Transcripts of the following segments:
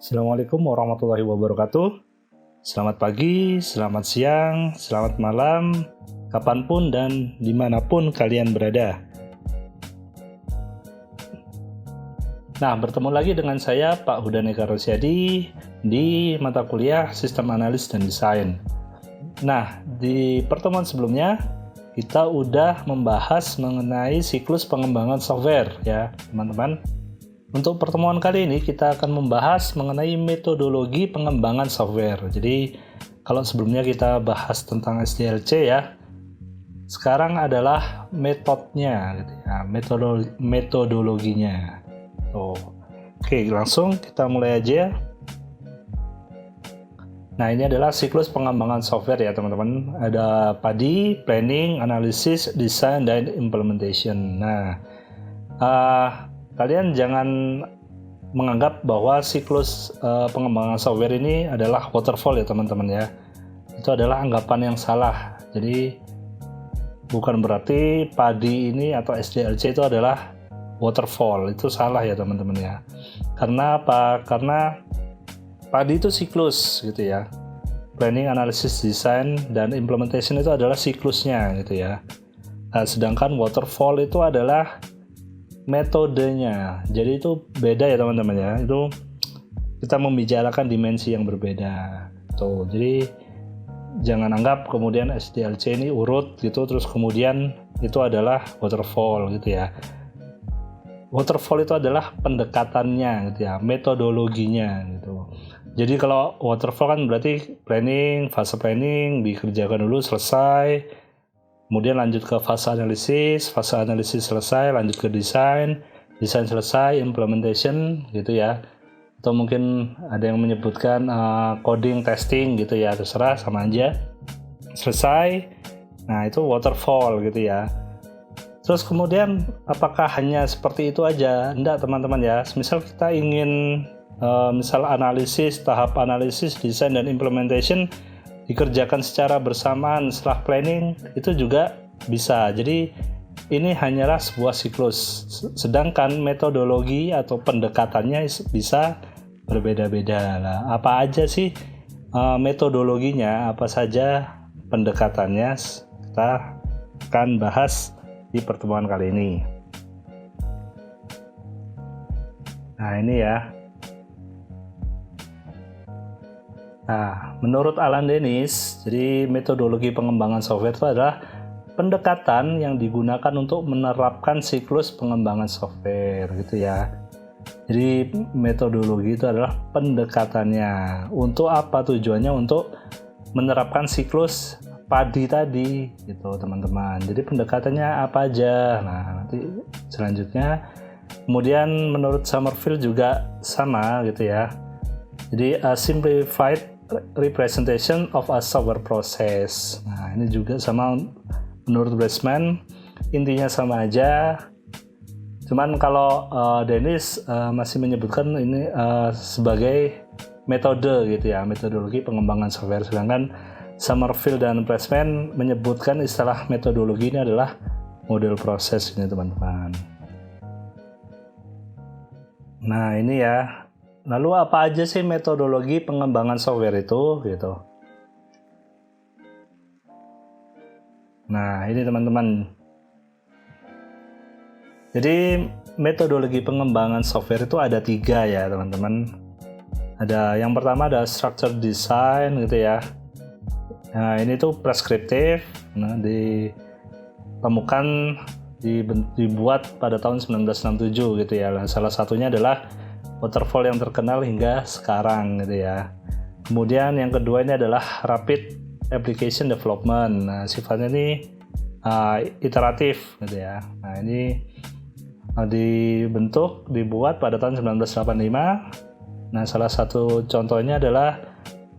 Assalamualaikum warahmatullahi wabarakatuh. Selamat pagi, selamat siang, selamat malam, kapanpun dan dimanapun kalian berada. Nah, bertemu lagi dengan saya Pak Hudan Eka Rosyadi di mata kuliah Sistem Analis dan Desain. Nah, di pertemuan sebelumnya kita udah membahas mengenai siklus pengembangan software ya, teman-teman. Untuk pertemuan kali ini kita akan membahas mengenai metodologi pengembangan software. Jadi kalau sebelumnya kita bahas tentang SDLC ya, sekarang adalah metodenya, gitu ya, metodologinya. Oke, langsung kita mulai aja. Nah, ini adalah siklus pengembangan software ya teman-teman. Ada PADI, Planning, Analysis, Design, dan Implementation. Nah, kalian jangan menganggap bahwa siklus pengembangan software ini adalah waterfall ya teman-teman ya. Itu adalah anggapan yang salah. Jadi bukan berarti PADI ini atau SDLC itu adalah waterfall. Itu salah ya teman-teman ya. Karena apa? Karena PADI itu siklus gitu ya. Planning, Analysis, Design, dan Implementation itu adalah siklusnya gitu ya. Nah, sedangkan waterfall itu adalah metodenya. Jadi itu beda ya teman-teman ya. Itu kita membicarakan dimensi yang berbeda. Jadi jangan anggap kemudian SDLC ini urut gitu terus kemudian itu adalah waterfall gitu ya. Waterfall itu adalah pendekatannya gitu ya, metodologinya gitu. Jadi kalau waterfall kan berarti planning, fase planning dikerjakan dulu selesai. Kemudian lanjut ke fase analisis selesai, lanjut ke desain selesai, implementation gitu ya. Atau mungkin ada yang menyebutkan coding, testing gitu ya, terserah sama aja. Selesai, nah itu waterfall gitu ya. Terus kemudian apakah hanya seperti itu aja? Enggak teman-teman ya, misal kita ingin tahap analisis, desain, dan implementation dikerjakan secara bersamaan setelah planning itu juga bisa. Jadi ini hanyalah sebuah siklus, sedangkan metodologi atau pendekatannya bisa berbeda-beda. Nah, apa aja sih metodologinya, apa saja pendekatannya, kita akan bahas di pertemuan kali ini. Nah ini ya. Nah, menurut Alan Dennis, jadi metodologi pengembangan software itu adalah pendekatan yang digunakan untuk menerapkan siklus pengembangan software gitu ya. Jadi metodologi itu adalah pendekatannya. Untuk apa tujuannya? Untuk menerapkan siklus PADI tadi gitu teman-teman. Jadi pendekatannya apa aja? Nah, nanti selanjutnya. Kemudian menurut Summerfield juga sama gitu ya. Jadi a simplified representation of a software process. Nah, ini juga sama menurut Bresman, intinya sama aja. Cuman kalau Dennis masih menyebutkan ini sebagai metode gitu ya, metodologi pengembangan software. Sedangkan Summerfield dan Bresman menyebutkan istilah metodologi ini adalah model proses ini teman-teman. Nah, ini ya. Lalu apa aja sih metodologi pengembangan software itu gitu. Nah, ini teman-teman. Jadi metodologi pengembangan software itu ada 3 ya teman-teman. Ada yang pertama ada structure design gitu ya. Nah, ini tuh preskriptif. Nah, ditemukan dibuat pada tahun 1967 gitu ya. Nah, salah satunya adalah waterfall yang terkenal hingga sekarang gitu ya. Kemudian yang kedua ini adalah rapid application development. Nah, sifatnya ini iteratif gitu ya. Nah, ini dibuat pada tahun 1985. Nah, salah satu contohnya adalah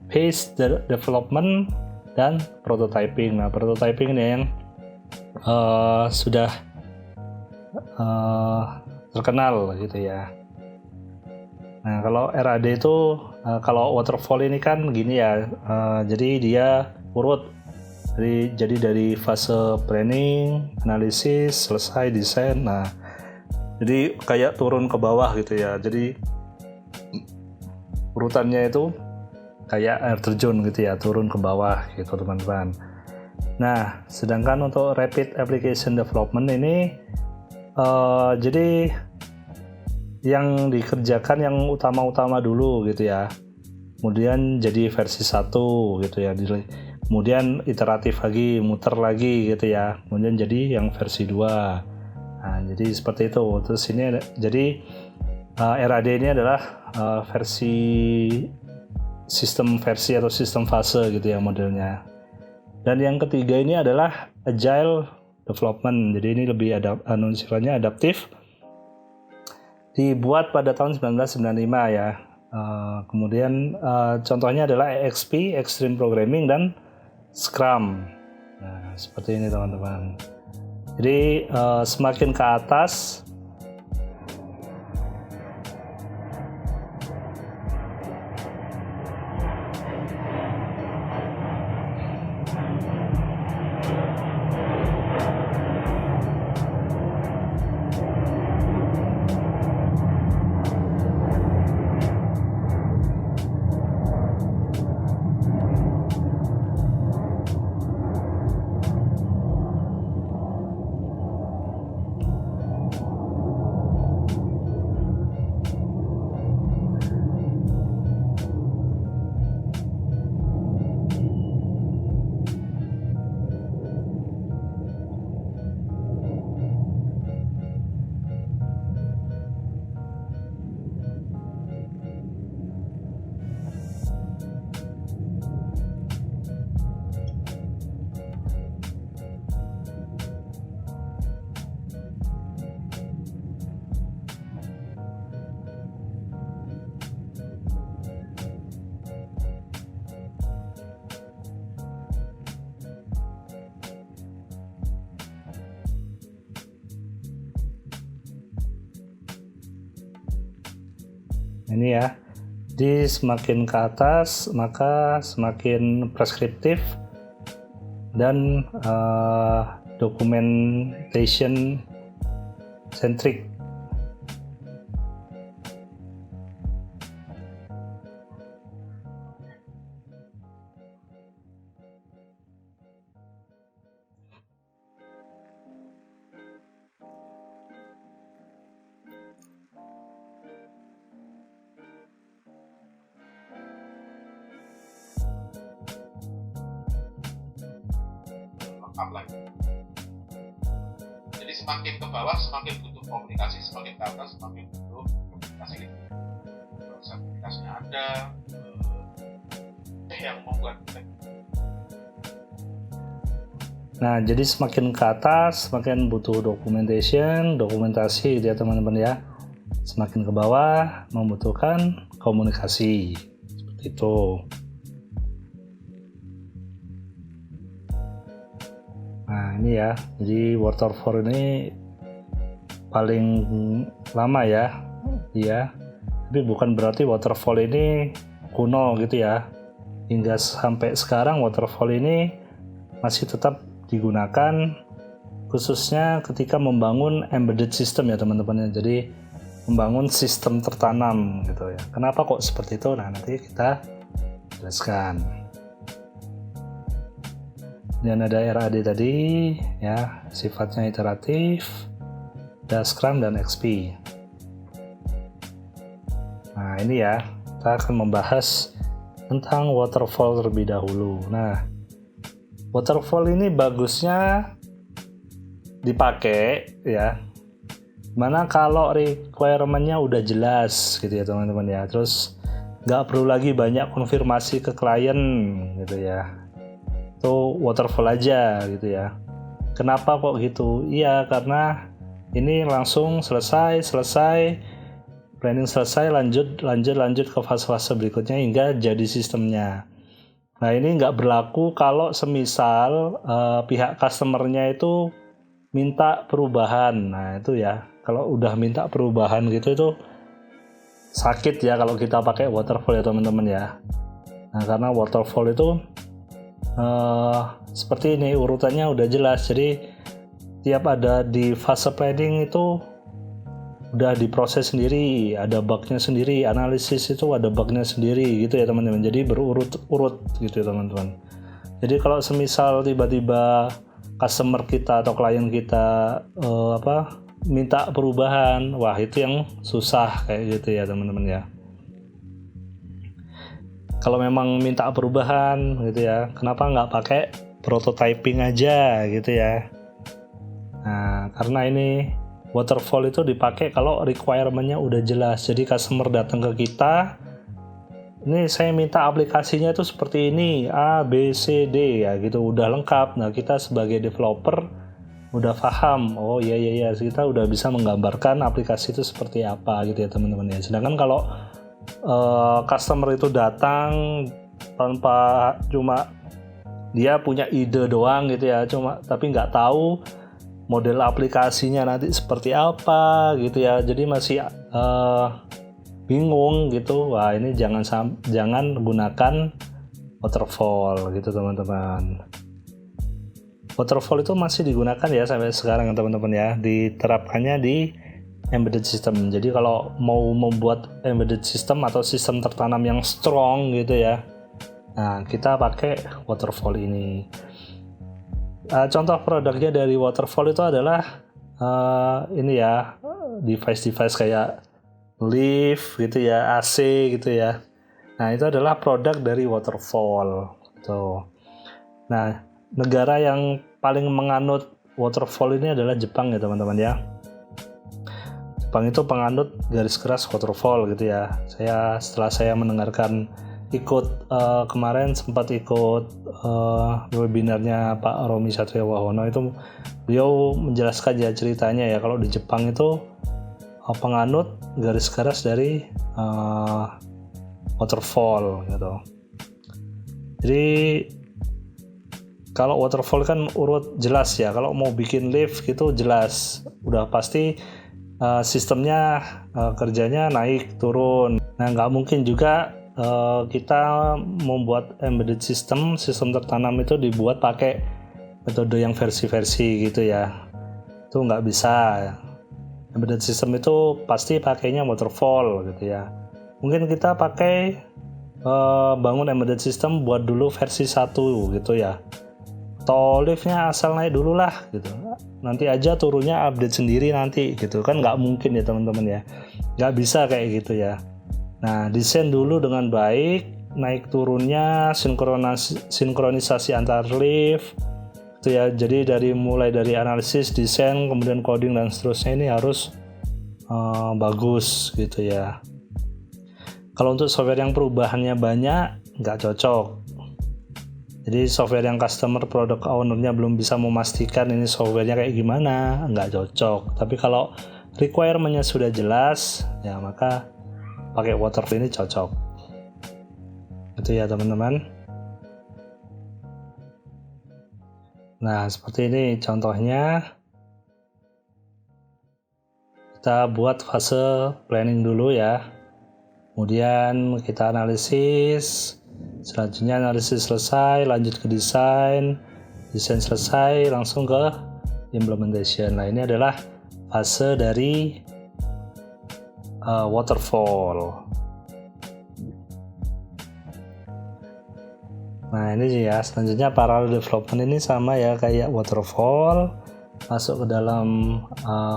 phase development dan prototyping. Nah, prototyping ini yang sudah terkenal gitu ya. Nah, kalau RAD itu, kalau waterfall ini kan gini ya, jadi dia urut. Jadi dari fase planning, analisis, selesai desain. Nah, jadi kayak turun ke bawah gitu ya. Jadi urutannya itu kayak air terjun gitu ya, turun ke bawah gitu teman-teman. Nah, sedangkan untuk Rapid Application Development ini jadi yang dikerjakan yang utama-utama dulu gitu ya, kemudian jadi versi 1 gitu ya, kemudian iteratif lagi, muter lagi gitu ya, kemudian jadi yang versi 2. Nah, jadi seperti itu. Terus ini jadi RAD ini adalah versi sistem versi atau sistem fase gitu ya modelnya. Dan yang ketiga ini adalah Agile Development. Jadi ini lebih sifatnya adaptif. Dibuat pada tahun 1995 ya. Kemudian contohnya adalah EXP, Extreme Programming, dan Scrum. Nah, seperti ini teman-teman. Jadi semakin ke atas ini ya, jadi semakin ke atas maka semakin preskriptif dan documentation centric. Lagi. Jadi semakin ke bawah semakin butuh komunikasi, semakin ke atas semakin butuh komunikasi. Proses komunikasinya ada yang membuat. Nah, jadi semakin ke atas semakin butuh dokumentasi dia teman-teman ya. Semakin ke bawah membutuhkan komunikasi. Seperti itu. Nah, ini ya. Jadi waterfall ini paling lama ya. Iya. Tapi bukan berarti waterfall ini kuno gitu ya. Hingga sampai sekarang waterfall ini masih tetap digunakan, khususnya ketika membangun embedded system ya teman-teman. Jadi membangun sistem tertanam gitu ya. Kenapa kok seperti itu? Nah, nanti kita jelaskan. Dan ada RAD tadi ya, sifatnya iteratif, ada Scrum dan XP. Nah, ini ya, kita akan membahas tentang waterfall terlebih dahulu. Nah, waterfall ini bagusnya dipakai ya, mana kalau requirement-nya udah jelas gitu ya teman-teman ya. Terus nggak perlu lagi banyak konfirmasi ke klien gitu ya. Itu waterfall aja gitu ya. Kenapa kok gitu? Iya, karena ini langsung selesai, planning selesai, lanjut ke fase-fase berikutnya hingga jadi sistemnya. Nah, ini nggak berlaku kalau semisal pihak customer-nya itu minta perubahan. Nah, itu ya, kalau udah minta perubahan gitu itu sakit ya kalau kita pakai waterfall ya teman-teman ya. Nah, karena waterfall itu seperti ini, urutannya udah jelas. Jadi tiap ada di fase planning itu udah diproses sendiri, ada bugnya sendiri, analisis itu ada bugnya sendiri gitu ya teman-teman. Jadi berurut-urut gitu ya teman-teman. Jadi kalau semisal tiba-tiba customer kita atau klien kita minta perubahan, wah itu yang susah kayak gitu ya teman-teman ya. Kalau memang minta perubahan gitu ya, kenapa nggak pakai prototyping aja gitu ya. Nah, karena ini waterfall itu dipakai kalau requirement-nya udah jelas. Jadi customer datang ke kita, ini saya minta aplikasinya itu seperti ini, A, B, C, D ya gitu, udah lengkap. Nah, kita sebagai developer udah paham, oh iya, kita udah bisa menggambarkan aplikasi itu seperti apa gitu ya teman-teman ya. Sedangkan kalau customer itu datang tanpa, cuma dia punya ide doang gitu ya, tapi nggak tahu model aplikasinya nanti seperti apa gitu ya, jadi masih bingung gitu. Wah, ini jangan gunakan waterfall gitu teman-teman. Waterfall itu masih digunakan ya sampai sekarang teman-teman ya, diterapkannya di embedded system. Jadi kalau mau membuat embedded system atau sistem tertanam yang strong gitu ya, nah kita pakai waterfall ini. Contoh produknya dari waterfall itu adalah ini ya, device kayak lift gitu ya, AC gitu ya. Nah, itu adalah produk dari waterfall gitu. Nah, negara yang paling menganut waterfall ini adalah Jepang ya teman-teman ya. Jepang itu penganut garis keras waterfall gitu ya. Setelah saya mendengarkan kemarin sempat ikut webinarnya Pak Romi Satria Wahono, itu beliau menjelaskan ya ceritanya ya, kalau di Jepang itu penganut garis keras dari waterfall gitu. Jadi kalau waterfall kan urut jelas ya, kalau mau bikin lift gitu jelas, udah pasti sistemnya kerjanya naik turun. Nah, nggak mungkin juga kita membuat embedded system tertanam itu dibuat pakai metode yang versi-versi gitu ya, itu nggak bisa. Embedded system itu pasti pakainya waterfall gitu ya. Mungkin kita pakai bangun embedded system buat dulu versi 1 gitu ya, atau liftnya asal naik dulu lah gitu, nanti aja turunnya update sendiri nanti gitu kan, nggak mungkin ya teman-teman ya, nggak bisa kayak gitu ya. Nah, desain dulu dengan baik, naik turunnya, sinkronisasi antar lift itu ya. Jadi mulai dari analisis, desain, kemudian coding dan seterusnya ini harus bagus gitu ya. Kalau untuk software yang perubahannya banyak, nggak cocok. Jadi software yang customer product owner-nya belum bisa memastikan ini softwarenya kayak gimana, nggak cocok. Tapi kalau requirement-nya sudah jelas, ya maka pakai waterfall ini cocok. Itu ya teman-teman. Nah, seperti ini contohnya. Kita buat fase planning dulu ya. Kemudian kita analisis. Selanjutnya analisis selesai, lanjut ke desain selesai, langsung ke implementation. Nah, ini adalah fase dari waterfall. Nah, ini ya, selanjutnya parallel development ini sama ya kayak waterfall, masuk ke dalam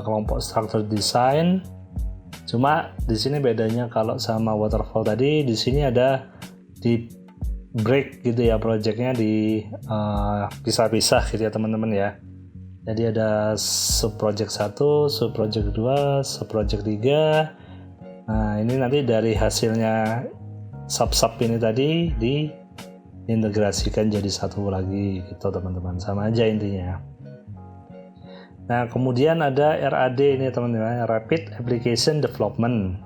kelompok structure design. Cuma di sini bedanya kalau sama waterfall tadi, di sini ada di break gitu ya, projectnya di pisah-pisah gitu ya teman-teman ya. Jadi ada sub project 1, sub project 2, sub project 3. Nah, ini nanti dari hasilnya sub ini tadi diintegrasikan jadi satu lagi gitu teman-teman, sama aja intinya. Nah, kemudian ada RAD ini teman-teman, Rapid Application Development.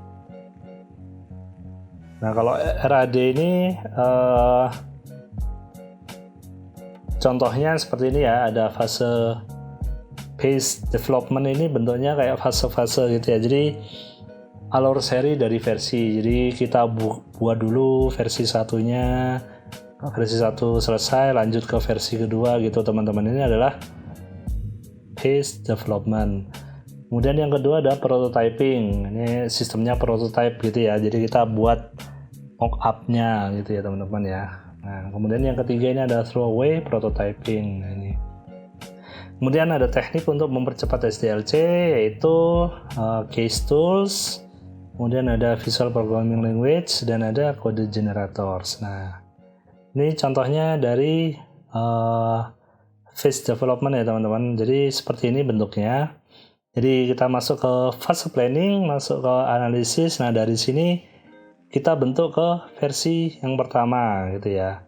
Nah, kalau RAD ini contohnya seperti ini ya, ada fase phase development, ini bentuknya kayak fase-fase gitu ya. Jadi alur seri dari versi. Jadi kita buat dulu versi satunya, versi 1 selesai, lanjut ke versi kedua gitu teman-teman. Ini adalah phase development. Kemudian yang kedua ada prototyping. Ini sistemnya prototype gitu ya. Jadi kita buat mock-up-nya gitu ya teman-teman ya. Nah, kemudian yang ketiga ini ada throwaway prototyping. Nah, ini. Kemudian ada teknik untuk mempercepat SDLC yaitu case tools. Kemudian ada Visual Programming Language dan ada Code Generators. Nah, ini contohnya dari phase development ya teman-teman. Jadi seperti ini bentuknya. Jadi kita masuk ke fase planning, masuk ke analisis. Nah, dari sini kita bentuk ke versi yang pertama gitu ya.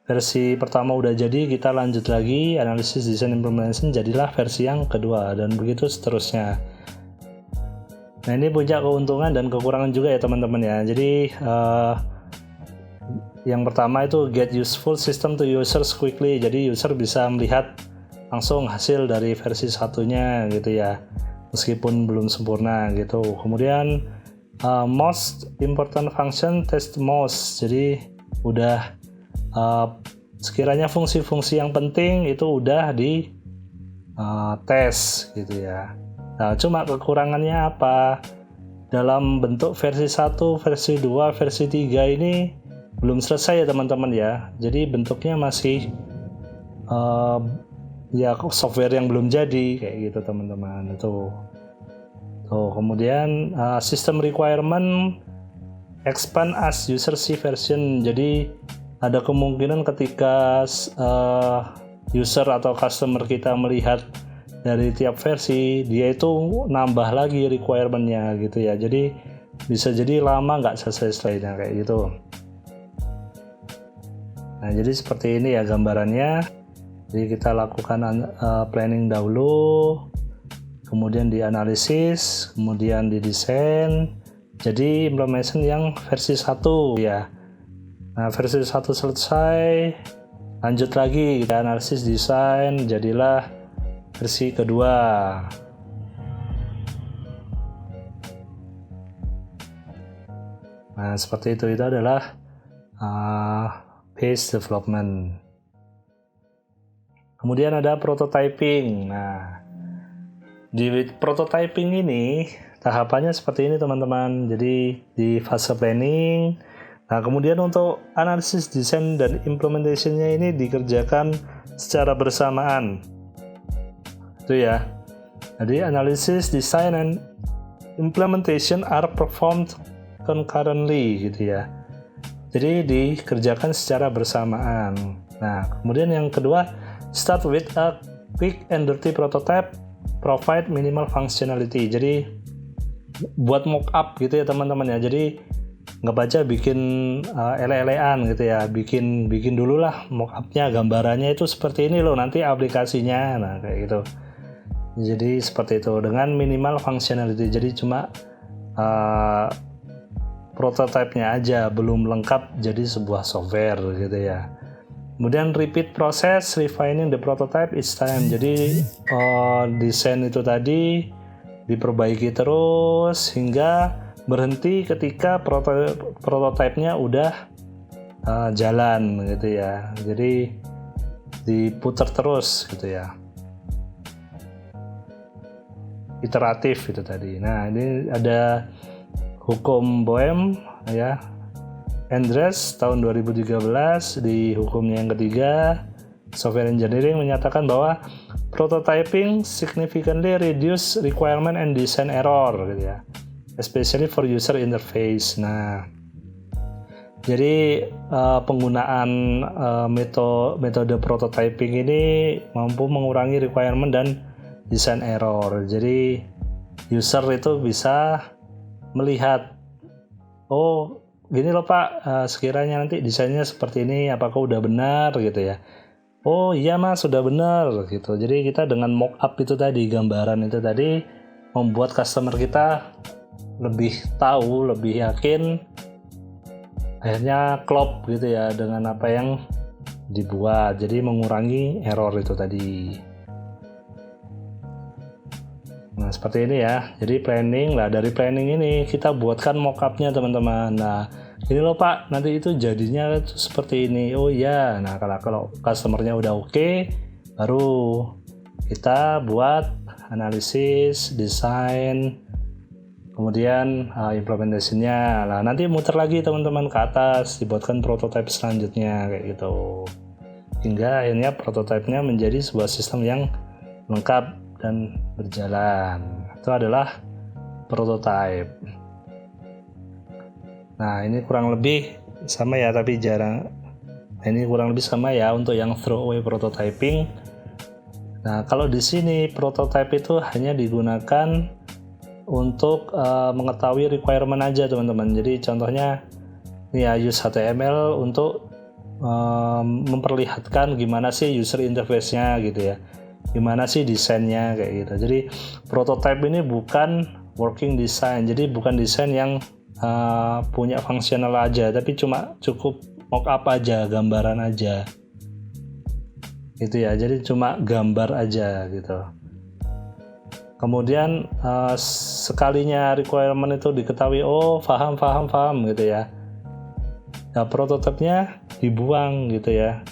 Versi pertama udah jadi, kita lanjut lagi analisis, design, implementation, jadilah versi yang kedua dan begitu seterusnya. Nah, ini punya keuntungan dan kekurangan juga ya teman-teman ya. Jadi yang pertama itu get useful system to users quickly. Jadi user bisa melihat langsung hasil dari versi satunya gitu ya, meskipun belum sempurna gitu. Kemudian most important function test most. Jadi udah sekiranya fungsi-fungsi yang penting itu udah di tes gitu ya. Nah, cuma kekurangannya apa? Dalam bentuk versi 1, versi 2, versi 3 ini belum selesai ya teman-teman ya. Jadi bentuknya masih ya software yang belum jadi kayak gitu teman-teman. Tuh, kemudian system requirement expand as user see version. Jadi ada kemungkinan ketika user atau customer kita melihat dari tiap versi, dia itu nambah lagi requirement-nya gitu ya. Jadi bisa jadi lama nggak selesai-selesainya kayak gitu. Nah, jadi seperti ini ya gambarannya. Jadi kita lakukan planning dahulu, kemudian dianalisis, kemudian didesain. Jadi implementation yang versi 1 ya. Nah, versi 1 selesai, lanjut lagi kita analisis, desain, jadilah versi kedua. Nah, seperti itu adalah phase development. Kemudian ada prototyping. Nah, di prototyping ini tahapannya seperti ini teman-teman. Jadi di fase planning. Nah, kemudian untuk analisis, desain, dan implementation-nya ini dikerjakan secara bersamaan. Itu ya. Jadi analisis, design, and implementation are performed concurrently gitu ya. Jadi dikerjakan secara bersamaan. Nah, kemudian yang kedua, start with a quick and dirty prototype, provide minimal functionality. Jadi buat mock-up gitu ya teman-teman ya. Jadi nggak baca bikin ele-elean gitu ya. Bikin dulu lah mock-up-nya, gambarannya itu seperti ini loh, nanti aplikasinya. Nah, kayak gitu. Jadi seperti itu dengan minimal functionality. Jadi cuma prototype-nya aja belum lengkap jadi sebuah software gitu ya. Kemudian repeat process refining the prototype each time. Jadi desain itu tadi diperbaiki terus hingga berhenti ketika prototype-nya udah jalan gitu ya. Jadi diputar terus gitu ya. Iteratif itu tadi. Nah, ini ada hukum Boehm ya, Andres tahun 2013 di hukumnya yang ketiga, software engineering menyatakan bahwa prototyping significantly reduce requirement and design error gitu ya, especially for user interface. Nah, jadi penggunaan metode prototyping ini mampu mengurangi requirement dan design error. Jadi user itu bisa melihat, oh gini loh Pak, sekiranya nanti desainnya seperti ini, apakah udah benar gitu ya. Oh iya Mas, sudah benar gitu. Jadi kita dengan mock-up itu tadi, gambaran itu tadi, membuat customer kita lebih tahu, lebih yakin, akhirnya klop gitu ya dengan apa yang dibuat. Jadi mengurangi error itu tadi. Nah, seperti ini ya. Jadi planning lah, dari planning ini kita buatkan mock-up-nya teman-teman. Nah, ini loh Pak, nanti itu jadinya seperti ini. Oh iya. Nah, kalau customer-nya udah oke, baru kita buat analisis, desain, kemudian implementasinya. Nah, nanti muter lagi teman-teman ke atas, dibuatkan prototipe selanjutnya kayak gitu. Hingga akhirnya prototipenya menjadi sebuah sistem yang lengkap dan berjalan. Itu adalah prototype. Nah, ini kurang lebih sama ya, tapi jarang. Ini kurang lebih sama ya untuk yang throwaway prototyping. Nah, kalau di sini prototype itu hanya digunakan untuk mengetahui requirement aja teman-teman. Jadi contohnya ya use HTML untuk memperlihatkan gimana sih user interface-nya gitu ya. Gimana sih desainnya kayak gitu. Jadi prototype ini bukan working design. Jadi bukan desain yang punya fungsional aja, tapi cuma cukup mockup aja, gambaran aja gitu ya. Jadi cuma gambar aja gitu. Kemudian sekalinya requirement itu diketahui, oh paham gitu ya. Nah, prototipenya dibuang gitu ya.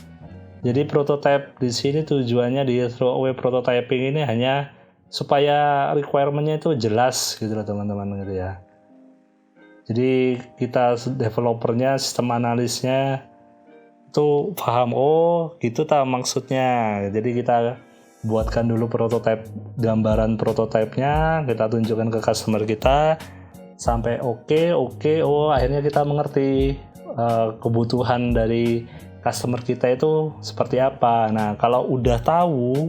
Jadi prototype di sini tujuannya di throwaway prototyping ini hanya supaya requirement-nya itu jelas gitu loh teman-teman gitu ya. Jadi kita developernya, sistem analisnya itu paham, oh gitu tak maksudnya. Jadi kita buatkan dulu prototipe, gambaran prototipenya, kita tunjukkan ke customer kita sampai oke, oh akhirnya kita mengerti kebutuhan dari customer kita itu seperti apa. Nah, kalau udah tahu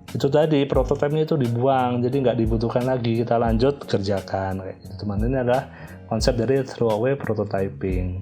itu tadi prototipenya itu dibuang, jadi nggak dibutuhkan lagi, kita lanjut kerjakan kayak gitu teman. Ini adalah konsep dari throwaway prototyping.